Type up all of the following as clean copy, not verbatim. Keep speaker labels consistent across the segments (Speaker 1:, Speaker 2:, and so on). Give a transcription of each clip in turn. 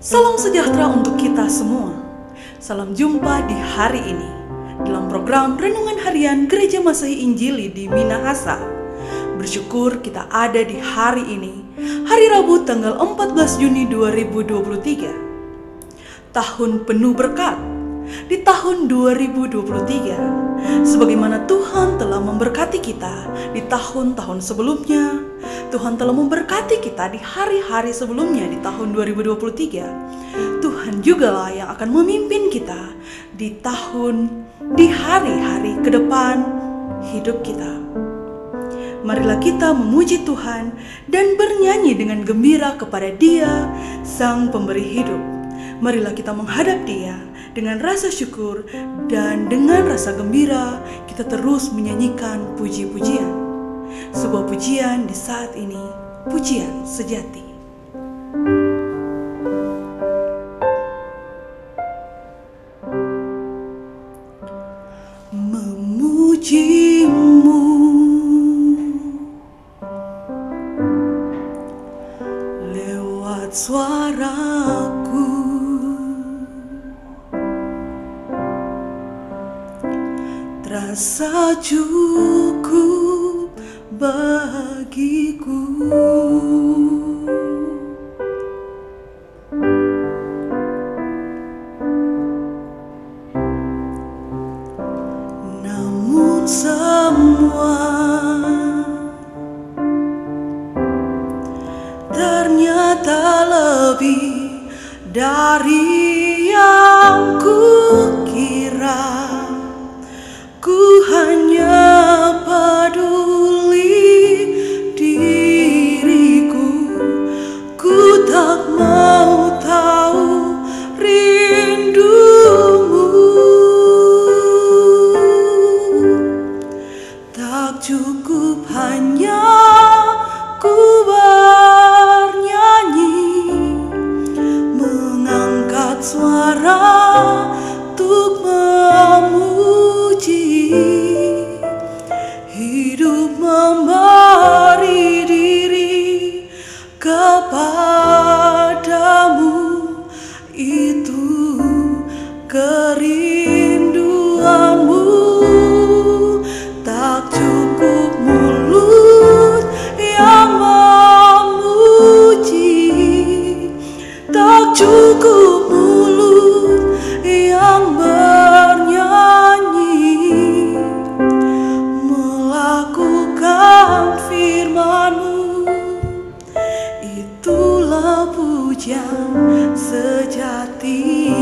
Speaker 1: Salam sejahtera untuk kita semua. Salam jumpa di hari ini dalam program Renungan Harian Gereja Masehi Injili di Minahasa. Bersyukur kita ada di hari ini, hari Rabu tanggal 14 Juni 2023. Tahun penuh berkat di tahun 2023. Sebagaimana Tuhan telah memberkati kita di tahun-tahun sebelumnya, Tuhan telah memberkati kita di hari-hari sebelumnya di tahun 2023. Tuhan jugalah yang akan memimpin kita di hari-hari ke depan hidup kita. Marilah kita memuji Tuhan dan bernyanyi dengan gembira kepada Dia, Sang Pemberi hidup. Marilah kita menghadap Dia dengan rasa syukur dan dengan rasa gembira kita terus menyanyikan puji-pujian. Sebuah pujian di saat ini, pujian sejati. Memujimu lewat suaraku, terasa cukup bagiku. Namun semua ternyata lebih dari yang kukira. Ku hanya peduli diriku, ku tak mau tahu rindumu. Tak cukup hanya ku bernyanyi, mengangkat suara untuk memuji. Hidup memberi diri kepadamu, itu kerinduanmu. Tak cukup mulut yang memuji, tak cukup mulut yang bernyanyi, melakukan firman-Mu, itulah pujian sejati.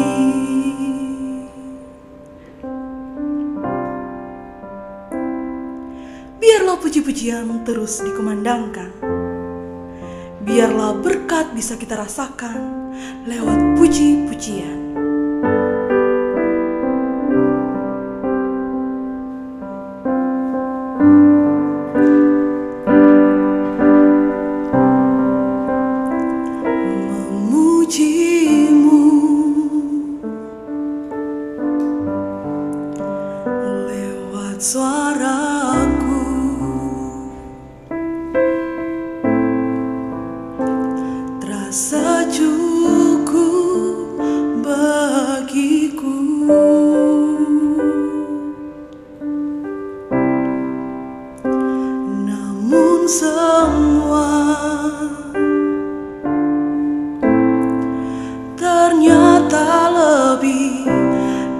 Speaker 1: Biarlah puji-pujian terus dikumandangkan. Biarlah berkat bisa kita rasakan lewat puji-pujian. Memujimu lewat suaraku, terasa cukup bagiku. Namun semua ternyata lebih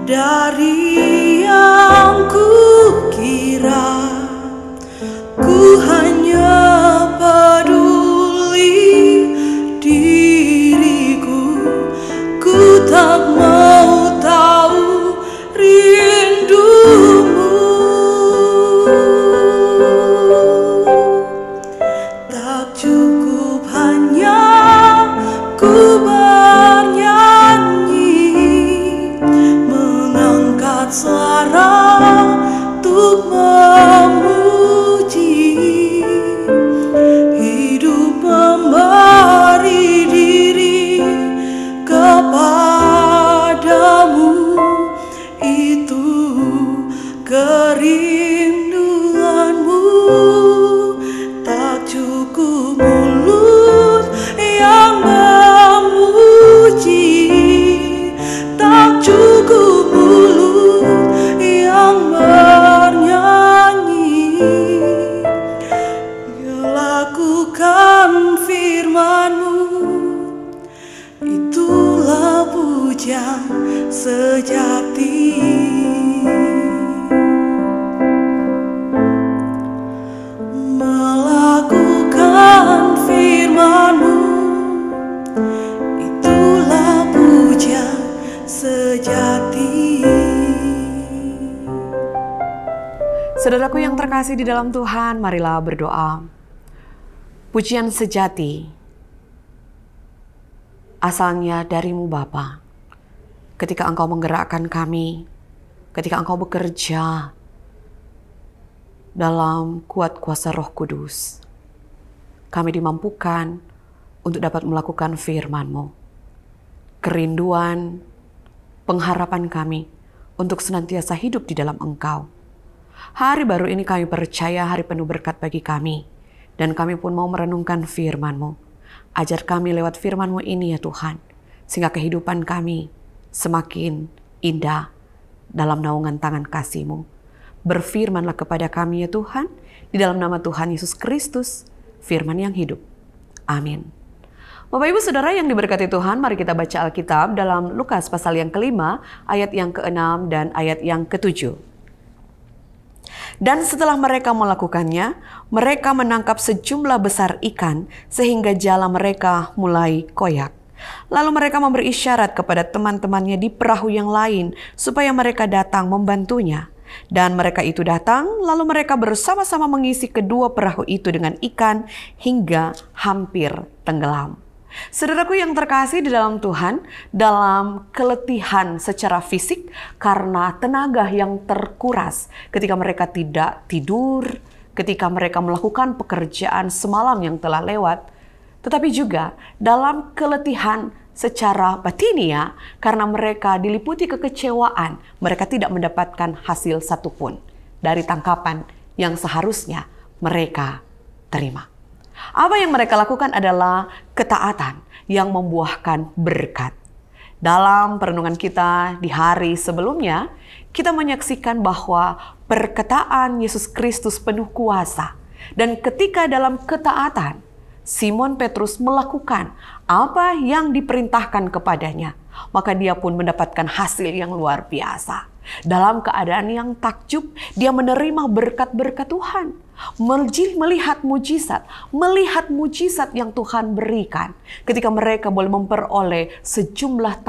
Speaker 1: dari yang kukira. Ku hanya peduli diriku, ku tak mau tahu rindumu. Tak cukup sejati. Melakukan firman-Mu, itulah pujian sejati.
Speaker 2: Saudaraku yang terkasih di dalam Tuhan, marilah berdoa. Pujian sejati asalnya dari-Mu Bapa. Ketika Engkau menggerakkan kami, ketika Engkau bekerja dalam kuat kuasa Roh Kudus, kami dimampukan untuk dapat melakukan firman-Mu. Kerinduan, pengharapan kami untuk senantiasa hidup di dalam Engkau. Hari baru ini kami percaya hari penuh berkat bagi kami. Dan kami pun mau merenungkan firman-Mu. Ajar kami lewat firman-Mu ini ya Tuhan. Sehingga kehidupan kami semakin indah dalam naungan tangan kasih-Mu. Berfirmanlah kepada kami ya Tuhan. Di dalam nama Tuhan Yesus Kristus. Firman yang hidup. Amin. Bapak Ibu Saudara yang diberkati Tuhan, mari kita baca Alkitab dalam Lukas pasal yang ke-5, ayat yang ke-6 dan ayat yang ke-7. Dan setelah mereka melakukannya, mereka menangkap sejumlah besar ikan sehingga jala mereka mulai koyak. Lalu mereka memberi isyarat kepada teman-temannya di perahu yang lain supaya mereka datang membantunya. Dan mereka itu datang, lalu mereka bersama-sama mengisi kedua perahu itu dengan ikan hingga hampir tenggelam. Saudaraku yang terkasih di dalam Tuhan, dalam keletihan secara fisik karena tenaga yang terkuras ketika mereka tidak tidur, ketika mereka melakukan pekerjaan semalam yang telah lewat, tetapi juga dalam keletihan secara batinia karena mereka diliputi kekecewaan, mereka tidak mendapatkan hasil satupun dari tangkapan yang seharusnya mereka terima. Apa yang mereka lakukan adalah ketaatan yang membuahkan berkat. Dalam perenungan kita di hari sebelumnya, kita menyaksikan bahwa perkataan Yesus Kristus penuh kuasa. Dan ketika dalam ketaatan, Simon Petrus melakukan apa yang diperintahkan kepadanya, maka dia pun mendapatkan hasil yang luar biasa. Dalam keadaan yang takjub, dia menerima berkat-berkat Tuhan. Melihat mujizat yang Tuhan berikan ketika mereka boleh memperoleh sejumlah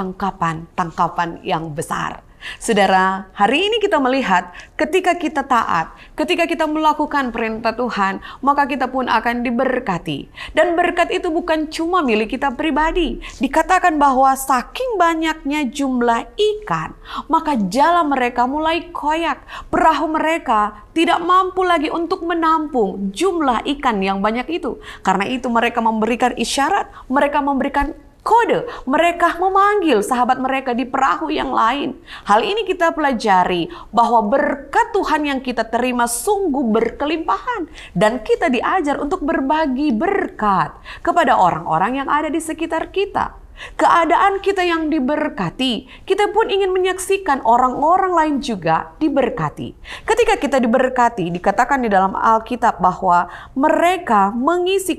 Speaker 2: tangkapan yang besar. Saudara, hari ini kita melihat ketika kita taat, ketika kita melakukan perintah Tuhan, maka kita pun akan diberkati. Dan berkat itu bukan cuma milik kita pribadi. Dikatakan bahwa saking banyaknya jumlah ikan, maka jala mereka mulai koyak. Perahu mereka tidak mampu lagi untuk menampung jumlah ikan yang banyak itu. Karena itu mereka memberikan isyarat, mereka memberikan kode, mereka memanggil sahabat mereka di perahu yang lain. Hal ini kita pelajari bahwa berkat Tuhan yang kita terima sungguh berkelimpahan. Dan kita diajar untuk berbagi berkat kepada orang-orang yang ada di sekitar kita. Keadaan kita yang diberkati, kita pun ingin menyaksikan orang-orang lain juga diberkati. Ketika kita diberkati, dikatakan di dalam Alkitab bahwa mereka mengisi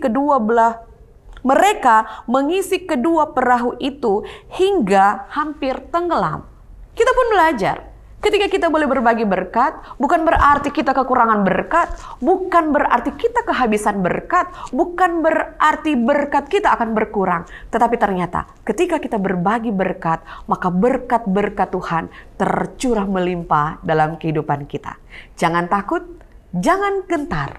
Speaker 2: kedua perahu itu hingga hampir tenggelam. Kita pun belajar, ketika kita boleh berbagi berkat, bukan berarti kita kekurangan berkat, bukan berarti kita kehabisan berkat, bukan berarti berkat kita akan berkurang. Tetapi ternyata ketika kita berbagi berkat, maka berkat-berkat Tuhan tercurah melimpah dalam kehidupan kita. Jangan takut, jangan gentar,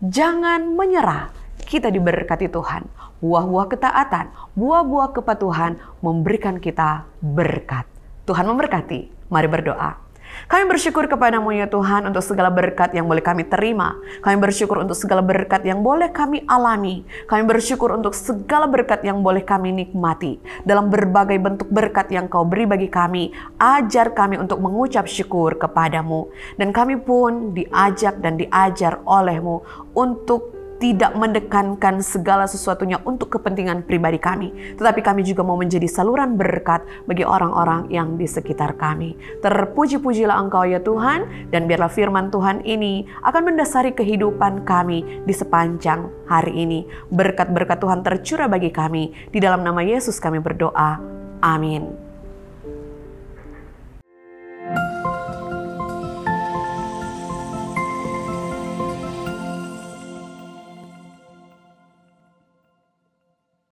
Speaker 2: jangan menyerah. Kita diberkati Tuhan. Buah-buah ketaatan, buah-buah kepatuhan memberikan kita berkat. Tuhan memberkati. Mari berdoa. Kami bersyukur kepada-Mu ya Tuhan untuk segala berkat yang boleh kami terima. Kami bersyukur untuk segala berkat yang boleh kami alami. Kami bersyukur untuk segala berkat yang boleh kami nikmati. Dalam berbagai bentuk berkat yang Kau beri bagi kami, ajar kami untuk mengucap syukur kepada-Mu. Dan kami pun diajak dan diajar oleh-Mu untuk tidak mendekankan segala sesuatunya untuk kepentingan pribadi kami. Tetapi kami juga mau menjadi saluran berkat bagi orang-orang yang di sekitar kami. Terpuji-pujilah Engkau ya Tuhan, dan biarlah firman Tuhan ini akan mendasari kehidupan kami di sepanjang hari ini. Berkat-berkat Tuhan tercurah bagi kami. Di dalam nama Yesus kami berdoa. Amin.